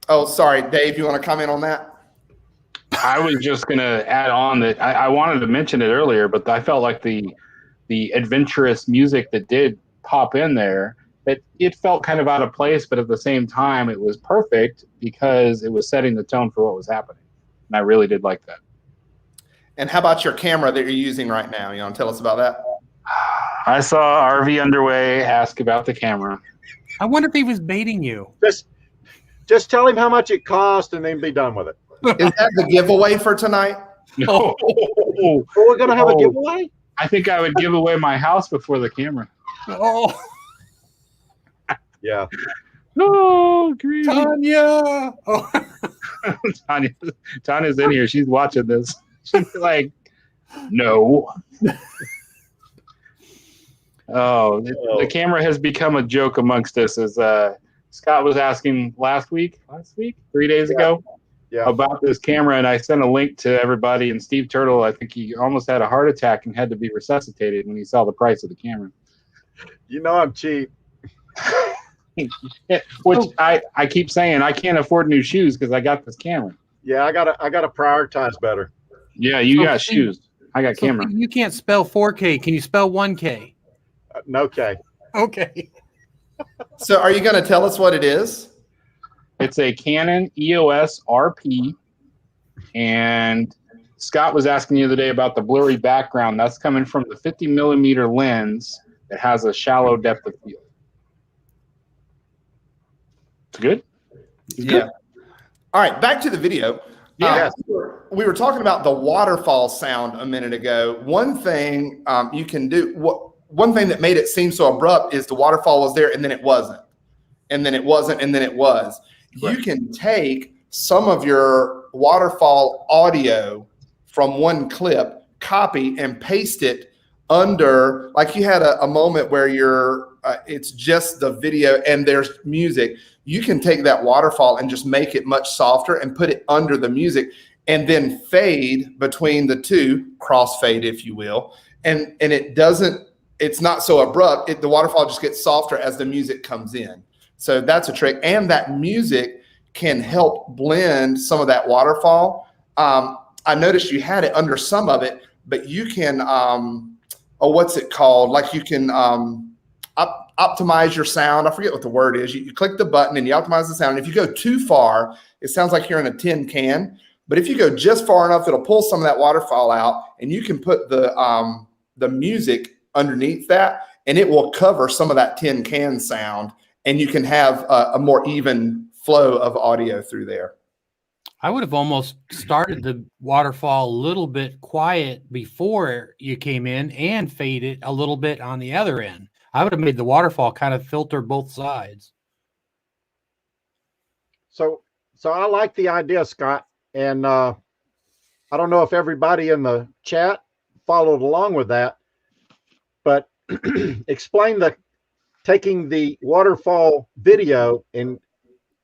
oh, sorry, Dave, you want to comment on that? I was just going to add on that I wanted to mention it earlier, but I felt like the adventurous music that did pop in there, it felt kind of out of place, but at the same time, it was perfect because it was setting the tone for what was happening. And I really did like that. And how about your camera that you're using right now? You want to tell us about that? I saw RV Underway ask about the camera. I wonder if he was baiting you. Just tell him how much it cost and then be done with it. Is that the giveaway for tonight? No. Oh, we're going to have a giveaway? I think I would give away my house before the camera. Oh. Yeah. Oh, great. Tanya. Oh. Tanya's in here. She's watching this. She's like, no. Oh, the camera has become a joke amongst us. As Scott was asking last week, 3 days ago, about this camera, and I sent a link to everybody. And Steve Turtle, I think he almost had a heart attack and had to be resuscitated when he saw the price of the camera. You know I'm cheap. Which I keep saying I can't afford new shoes because I got this camera. Yeah, I gotta prioritize better. Yeah, you got shoes. I got camera. You can't spell 4K. Can you spell 1K? No K. Okay. So are you going to tell us what it is? It's a Canon EOS RP. And Scott was asking the other day about the blurry background. That's coming from the 50 millimeter lens that has a shallow depth of field. It's good? Yeah. All right, back to the video. Yeah. We were talking about the waterfall sound a minute ago. One thing you can do, one thing that made it seem so abrupt is the waterfall was there and then it wasn't. And then it wasn't and then it was. Right. You can take some of your waterfall audio from one clip, copy and paste it under, like you had a moment where it's just the video and there's music. You can take that waterfall and just make it much softer and put it under the music and then fade between the two, crossfade, if you will. And it's not so abrupt. The waterfall just gets softer as the music comes in. So that's a trick. And that music can help blend some of that waterfall. I noticed you had it under some of it, but you can, what's it called? Like you can optimize your sound. I forget what the word is. You click the button and you optimize the sound. And if you go too far, it sounds like you're in a tin can. But if you go just far enough, it'll pull some of that waterfall out, and you can put the music underneath that, and it will cover some of that tin can sound, and you can have a more even flow of audio through there. I would have almost started the waterfall a little bit quiet before you came in and fade it a little bit on the other end. I would have made the waterfall kind of filter both sides. So I like the idea, Scott. And I don't know if everybody in the chat followed along with that, but explain taking the waterfall video and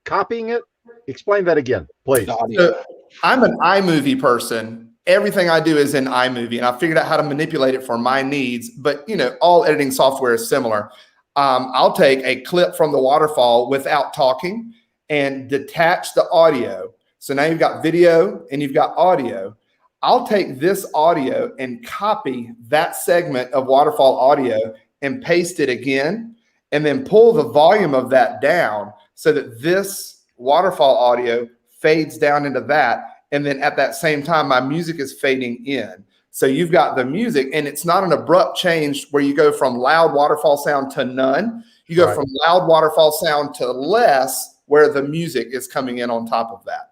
copying it. Explain that again, please. So I'm an iMovie person. Everything I do is in iMovie, and I figured out how to manipulate it for my needs. But all editing software is similar. I'll take a clip from the waterfall without talking and detach the audio. So now you've got video and you've got audio. I'll take this audio and copy that segment of waterfall audio and paste it again, and then pull the volume of that down so that this waterfall audio fades down into that. And then at that same time, my music is fading in. So you've got the music, and it's not an abrupt change where you go from loud waterfall sound to none. You go from loud waterfall sound to less, where the music is coming in on top of that.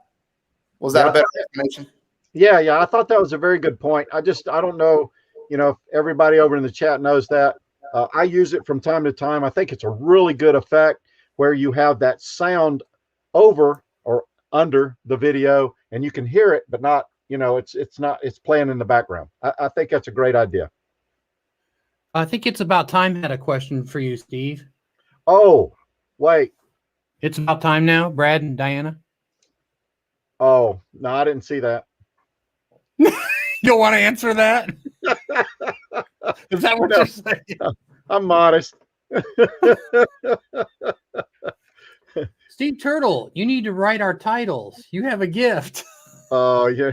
Was that a better explanation? Yeah. I thought that was a very good point. I don't know, if everybody over in the chat knows that. I use it from time to time. I think it's a really good effect where you have that sound over or under the video, and you can hear it, but not, it's playing in the background. I think that's a great idea. I think it's about time. Had a question for you, Steve. Oh, wait. It's about time now, Brad and Diana. Oh, no, I didn't see that. You don't want to answer that? Is that what you're saying? I'm modest. Steve Turtle, you need to write our titles. You have a gift. Oh, yeah.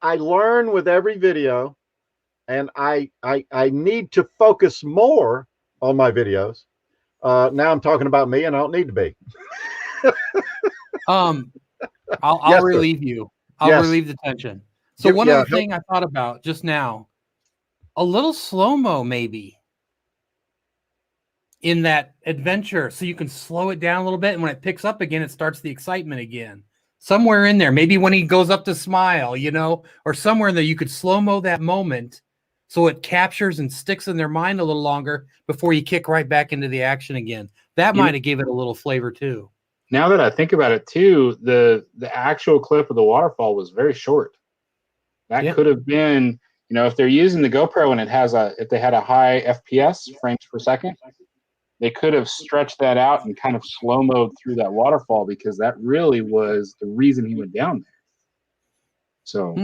I learn with every video, and I need to focus more on my videos. Now I'm talking about me, and I don't need to be. I'll relieve you. I'll relieve the tension. So one other thing I thought about just now, a little slow-mo maybe in that adventure, so you can slow it down a little bit, and when it picks up again, it starts the excitement again. Somewhere in there, maybe when he goes up to smile, or somewhere in there, you could slow-mo that moment so it captures and sticks in their mind a little longer before you kick right back into the action again. That might have given it a little flavor too. Now that I think about it too, the actual clip of the waterfall was very short. That could have been, if they're using the GoPro and if they had a high FPS frames per second, they could have stretched that out and kind of slow-moed through that waterfall, because that really was the reason he went down there. So,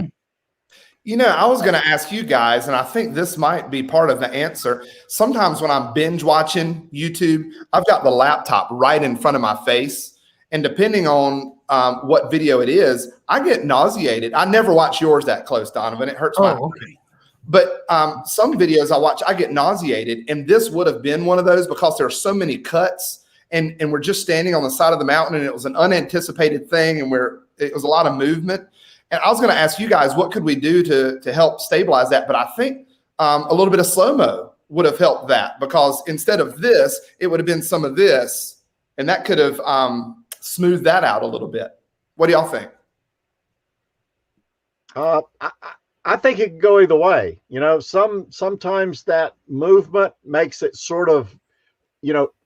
I was going to ask you guys, and I think this might be part of the answer. Sometimes when I'm binge watching YouTube, I've got the laptop right in front of my face. And depending on what video it is, I get nauseated. I never watch yours that close, Donovan. It hurts my brain. But some videos I watch, I get nauseated. And this would have been one of those, because there are so many cuts, and we're just standing on the side of the mountain, and it was an unanticipated thing, and it was a lot of movement. And I was going to ask you guys, what could we do to help stabilize that? But I think a little bit of slow-mo would have helped that, because instead of this, it would have been some of this, and that could have smoothed that out a little bit. What do y'all think? I think it could go either way. Sometimes that movement makes it sort of,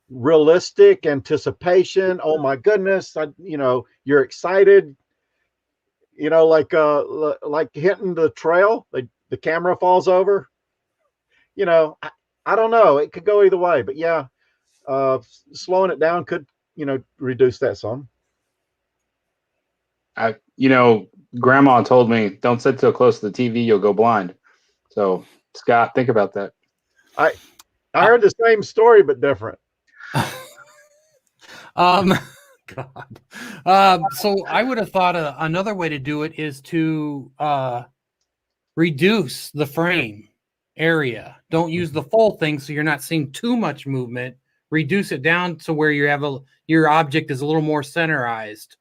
realistic anticipation. Oh my goodness. You're excited, like hitting the trail, the camera falls over, I don't know. It could go either way, but yeah, slowing it down could, reduce that some. Grandma told me, don't sit so close to the TV, you'll go blind. So, Scott, think about that. I heard the same story, but different. God. So I would have thought another way to do it is to reduce the frame area. Don't use the full thing, so you're not seeing too much movement. Reduce it down to where you have your object is a little more centerized.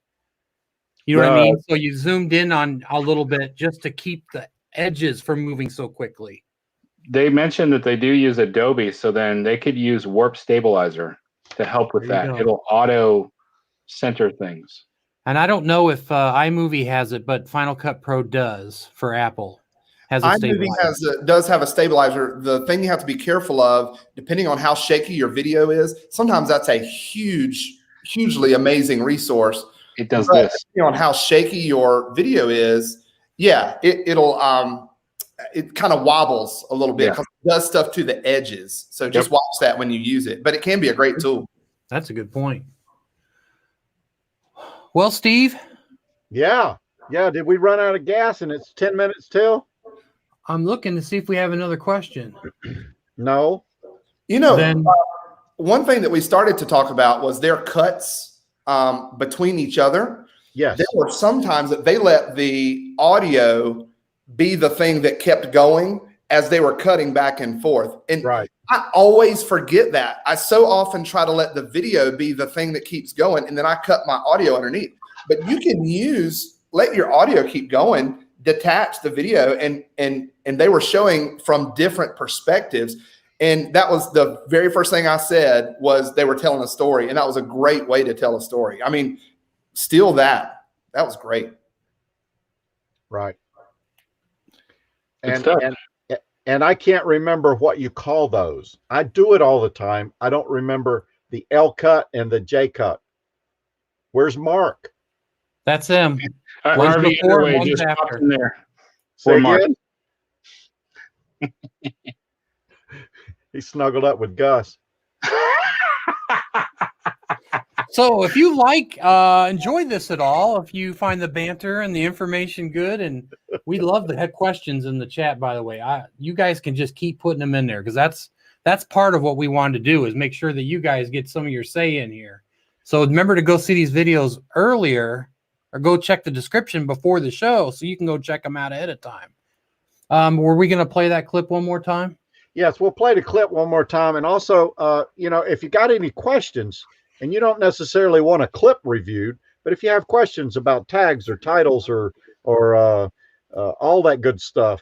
You know what I mean? So you zoomed in on a little bit just to keep the edges from moving so quickly. They mentioned that they do use Adobe, so then they could use Warp Stabilizer to help with that. It'll auto center things. And I don't know if iMovie has it, but Final Cut Pro does for Apple. iMovie does have a stabilizer. The thing you have to be careful of, depending on how shaky your video is, sometimes that's a hugely amazing resource. It does this. Depending on how shaky your video is, it'll it kind of wobbles a little bit because it does stuff to the edges. So just watch that when you use it. But it can be a great tool. That's a good point. Well, Steve? Yeah. Did we run out of gas and it's 10 minutes till? I'm looking to see if we have another question. No. One thing that we started to talk about was their cuts between each other. Yes. There were some times that they let the audio be the thing that kept going as they were cutting back and forth. And I always forget that. I so often try to let the video be the thing that keeps going, and then I cut my audio underneath. But you can let your audio keep going, detach the video, and they were showing from different perspectives. And that was the very first thing I said, was they were telling a story. And that was a great way to tell a story. I mean, steal that. That was great. Right. And I can't remember what you call those. I do it all the time. I don't remember the L cut and the J cut. Where's Mark? That's him. One's Harvey, before, either way, one's just pop after. in there. Say For Mark. again? He snuggled up with Gus. So if you enjoy this at all, if you find the banter and the information good, and we love the head questions in the chat, by the way, you guys can just keep putting them in there, because that's part of what we wanted to do, is make sure that you guys get some of your say in here. So remember to go see these videos earlier, or go check the description before the show, so you can go check them out ahead of time. Were we going to play that clip one more time? Yes, we'll play the clip one more time. And also, if you got any questions, and you don't necessarily want a clip reviewed, but if you have questions about tags or titles or all that good stuff,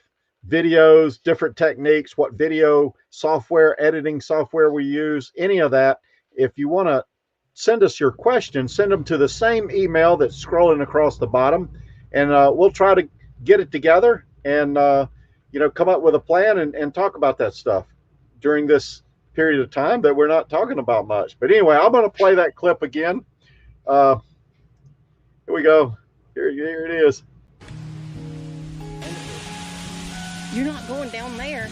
videos, different techniques, what video software, editing software we use, any of that, if you want to send us your questions, send them to the same email that's scrolling across the bottom, and we'll try to get it together and come up with a plan and talk about that stuff during this period of time that we're not talking about much. But anyway, I'm going to play that clip again. Here we go. Here it is. You're not going down there.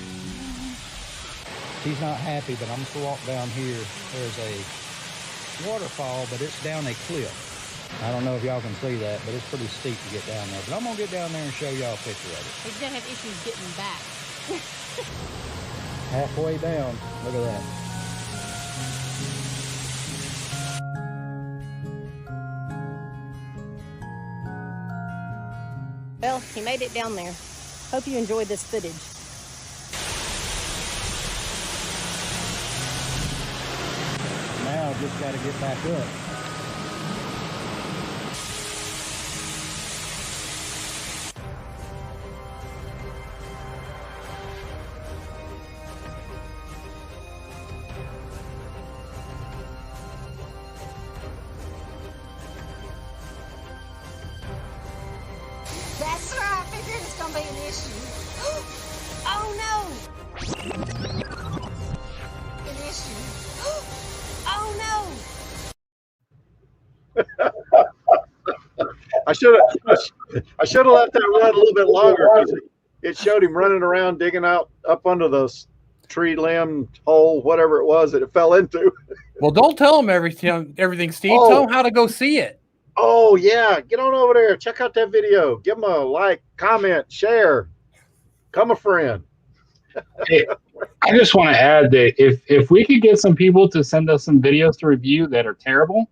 She's not happy, but I'm gonna walk down here. There's a waterfall, but it's down a cliff. I don't know if y'all can see that, but it's pretty steep to get down there. But I'm gonna get down there and show y'all a picture of it. He's gonna have issues getting back. Halfway down, look at that. Well, he made it down there. Hope you enjoyed this footage. Now just gotta get back up. That's right. I figured it's gonna be an issue. Oh no! An issue. Oh no! I should have let that run a little bit longer, because it showed him running around digging out up under the tree limb hole, whatever it was that it fell into. Well, don't tell him everything, Steve. Tell him how to go see it. Oh yeah, get on over there, check out that video, give them a like, comment, share, come a friend. Hey, I just want to add that if we could get some people to send us some videos to review that are terrible,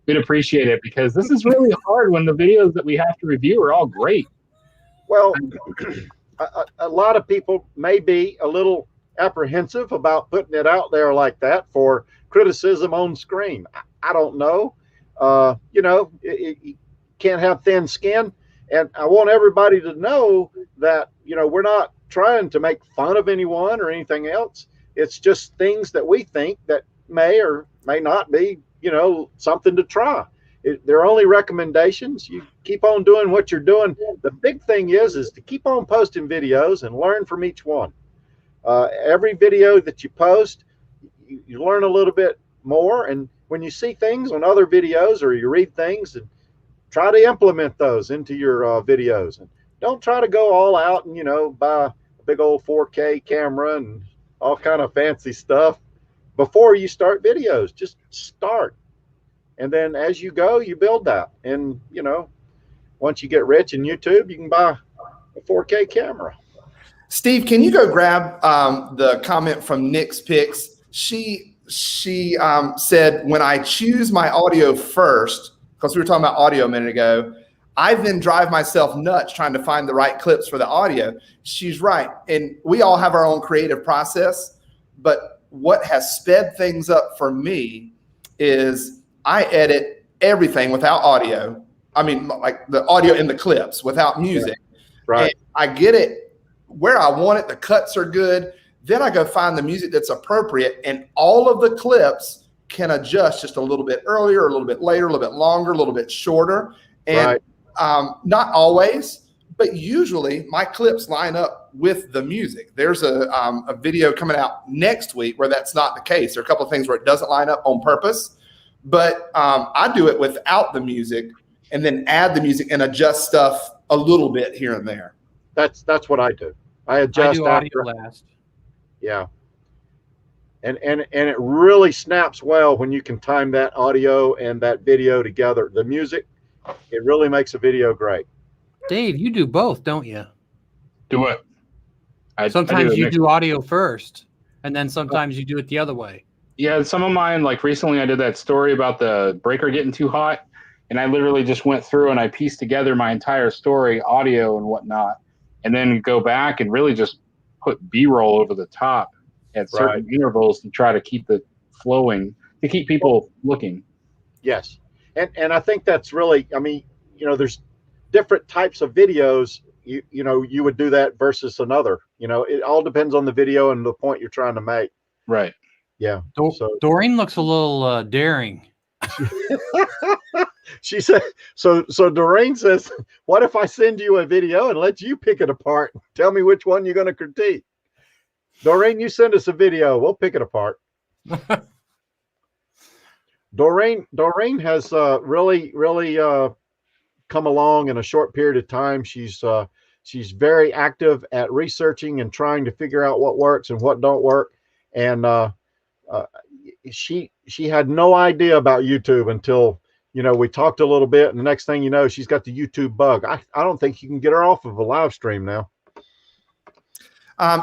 we'd appreciate it, because this is really hard when the videos that we have to review are all great. Well, a lot of people may be a little apprehensive about putting it out there like that for criticism on screen. I don't know. You can't have thin skin. And I want everybody to know that, we're not trying to make fun of anyone or anything else. It's just things that we think that may or may not be, something to try. They're only recommendations. You keep on doing what you're doing. The big thing is to keep on posting videos and learn from each one. Every video that you post, you learn a little bit more. And when you see things on other videos or you read things, and try to implement those into your videos. And don't try to go all out and, buy a big old 4K camera and all kind of fancy stuff before you start videos. Just start. And then as you go, you build that. And, once you get rich in YouTube, you can buy a 4K camera. Steve, can you go grab the comment from Nick's Picks? She said, when I choose my audio first, because we were talking about audio a minute ago, I then drive myself nuts trying to find the right clips for the audio. She's right. And we all have our own creative process. But what has sped things up for me is I edit everything without audio. I mean, like the audio in the clips without music. Right. And I get it where I want it. The cuts are good. Then I go find the music that's appropriate. And all of the clips can adjust just a little bit earlier, a little bit later, a little bit longer, a little bit shorter. And not always, but usually my clips line up with the music. There's a video coming out next week where that's not the case. There are a couple of things where it doesn't line up on purpose, but I do it without the music and then add the music and adjust stuff a little bit here and there. That's what I do. I adjust I do after. audio last. Yeah. And it really snaps well when you can time that audio and that video together. The music, it really makes a video great. Dave, you do both, don't you? Do what? Sometimes you do audio first, and then sometimes you do it the other way. Yeah, some of mine, like recently I did that story about the breaker getting too hot, and I literally just went through and I pieced together my entire story, audio and whatnot, and then go back and really just put B-roll over the top at certain intervals to try to keep it flowing, to keep people looking. Yes. And I think that's really, I mean, you know, there's different types of videos, you know, you would do that versus another. You know, it all depends on the video and the point you're trying to make. Right. Yeah. So Doreen looks a little daring. She said, so Doreen says, what if I send you a video and let you pick it apart? Tell me which one you're going to critique. Doreen, you send us a video. We'll pick it apart. Doreen has really come along in a short period of time. She's very active at researching and trying to figure out what works and what don't work. And she had no idea about YouTube until, you know, we talked a little bit, and the next thing you know, she's got the YouTube bug. I don't think you can get her off of a live stream now.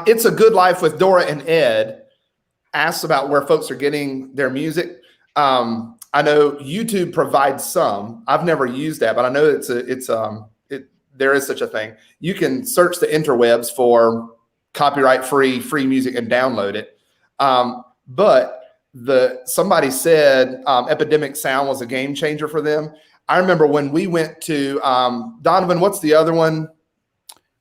It's a Good Life with Dora and Ed asks about where folks are getting their music. I know YouTube provides some. I've never used that, but I know there is such a thing. You can search the interwebs for copyright-free music and download it. But somebody said Epidemic Sound was a game changer for them. I remember when we went to Donovan, what's the other one?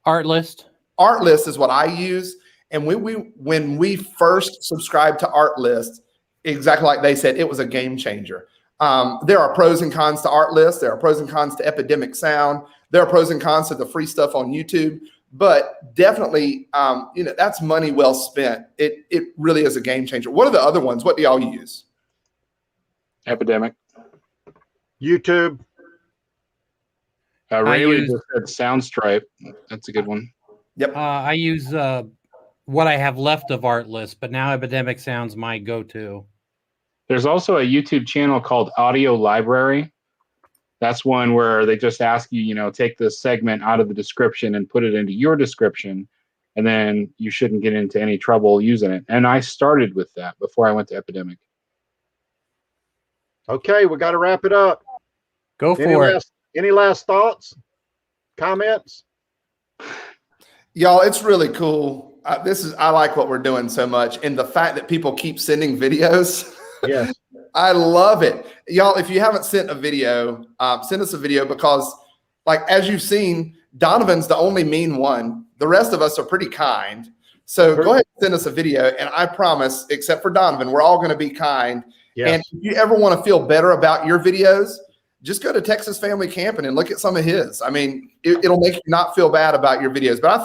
Artlist. Artlist is what I use. And when we first subscribed to Artlist, exactly like they said, it was a game changer. There are pros and cons to Artlist. There are pros and cons to Epidemic Sound. There are pros and cons to the free stuff on YouTube. But definitely, you know, that's money well spent. It really is a game changer. What are the other ones? What do y'all use? Epidemic. YouTube. Rayleigh just said Soundstripe. That's a good one. Yep. I use what I have left of Artlist, but now Epidemic Sound's my go-to. There's also a YouTube channel called Audio Library. That's one where they just ask you, you know, take this segment out of the description and put it into your description, and then you shouldn't get into any trouble using it. And I started with that before I went to Epidemic. Okay, we got to wrap it up. Go for it. Any last thoughts? Comments? Y'all, it's really cool. I like what we're doing so much. And the fact that people keep sending videos. Yes. I love it. Y'all, if you haven't sent a video, send us a video, because like, as you've seen, Donovan's the only mean one. The rest of us are pretty kind. So go ahead and send us a video. And I promise, except for Donovan, we're all going to be kind. Yes. And if you ever want to feel better about your videos, just go to Texas Family Camping and look at some of his. I mean, it'll make you not feel bad about your videos. But I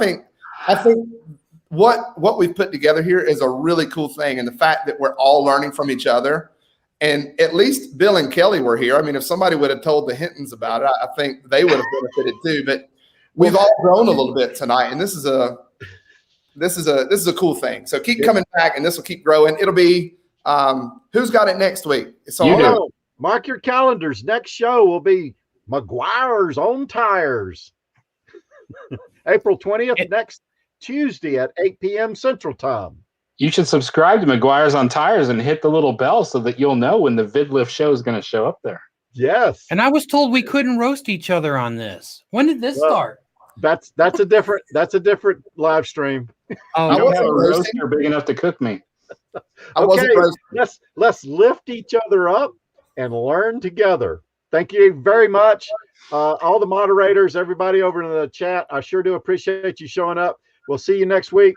think what we've put together here is a really cool thing. And the fact that we're all learning from each other, and at least Bill and Kelly were here. I mean, if somebody would have told the Hintons about it, I think they would have benefited too. But we've all grown a little bit tonight, and this is a cool thing. So keep coming back, and this will keep growing. It'll be who's got it next week? So mark your calendars. Next show will be McGuire's on Tires. April 20th, next Tuesday at 8 p.m. Central Time. You should subscribe to McGuire's on Tires and hit the little bell so that you'll know when the VidLift show is going to show up there. Yes. And I was told we couldn't roast each other on this. When did this start? That's a different live stream. I don't have a roaster big enough to cook me. Okay, let's lift each other up and learn together. Thank you very much. All the moderators, everybody over in the chat, I sure do appreciate you showing up. We'll see you next week.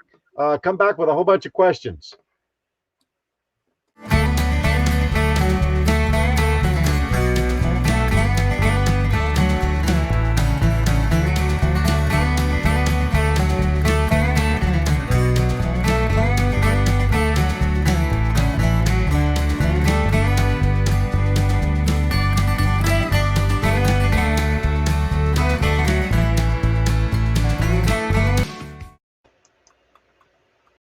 Come back with a whole bunch of questions.